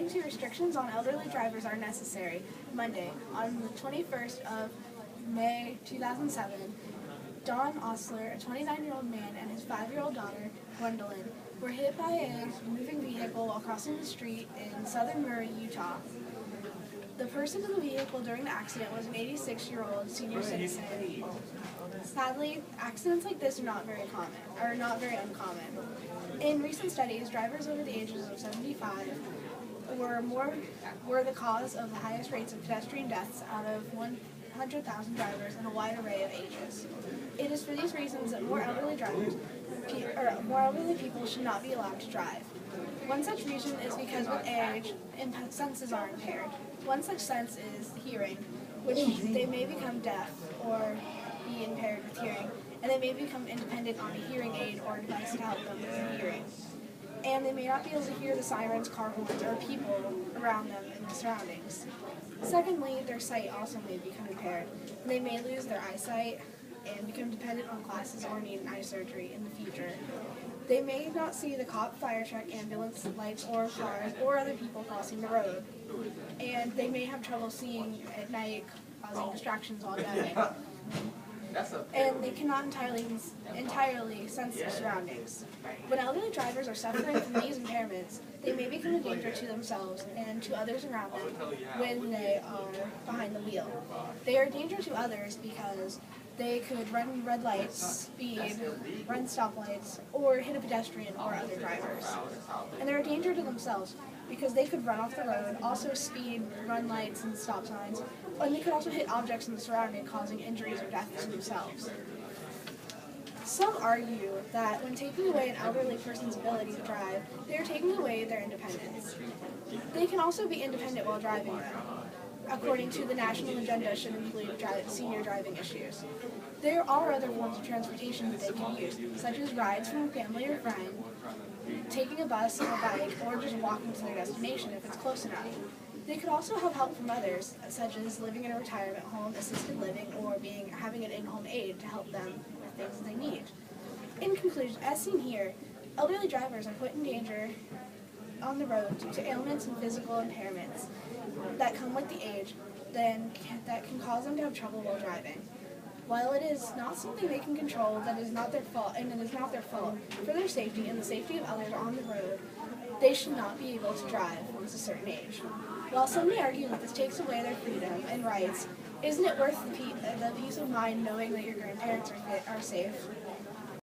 emergency restrictions on elderly drivers are necessary. Monday, on the 21st of May 2007, Don Osler, a 29-year-old man, and his 5-year-old daughter, Gwendolyn, were hit by a moving vehicle while crossing the street in southern Murray, Utah. The person in the vehicle during the accident was an 86-year-old senior citizen. Sadly, accidents like this are not very uncommon. In recent studies, drivers over the ages of 75 were the cause of the highest rates of pedestrian deaths out of 100,000 drivers in a wide array of ages. It is for these reasons that more elderly people should not be allowed to drive. One such reason is because with age, senses are impaired. One such sense is hearing, which they may become deaf or be impaired with hearing, and they may become independent on a hearing aid or device to help them with their hearing. And they may not be able to hear the sirens, car horns, or people around them in the surroundings. Secondly, their sight also may become impaired, and they may lose their eyesight and become dependent on glasses or need an eye surgery in the future. They may not see the cop, fire truck, ambulance, lights, or cars, or other people crossing the road. And they may have trouble seeing at night, causing distractions while driving. And they cannot entirely sense their surroundings. When elderly drivers are suffering from these impairments, they may become a danger to themselves and to others around them when they are behind the wheel. They are a danger to others because they could run red lights, speed, run stoplights, or hit a pedestrian or other drivers. And they're a danger to themselves because they could run off the road, also speed, run lights and stop signs, and they could also hit objects in the surrounding, causing injuries or death to themselves. Some argue that when taking away an elderly person's ability to drive, they are taking away their independence. They can also be independent while driving, though. According to the national agenda, should include senior driving issues. There are other forms of transportation that they can use, such as rides from a family or friend, taking a bus or a bike, or just walking to their destination if it's close enough. They could also have help from others, such as living in a retirement home, assisted living, or having an in-home aide to help them with things they need. In conclusion, as seen here, elderly drivers are put in danger on the road due to ailments and physical impairments that come with the age that can cause them to have trouble while driving. While it is not something they can control, that is not their fault, and it is not their fault, for their safety and the safety of others on the road, they should not be able to drive once a certain age. While some may argue that this takes away their freedom and rights, isn't it worth the peace of mind knowing that your grandparents are safe?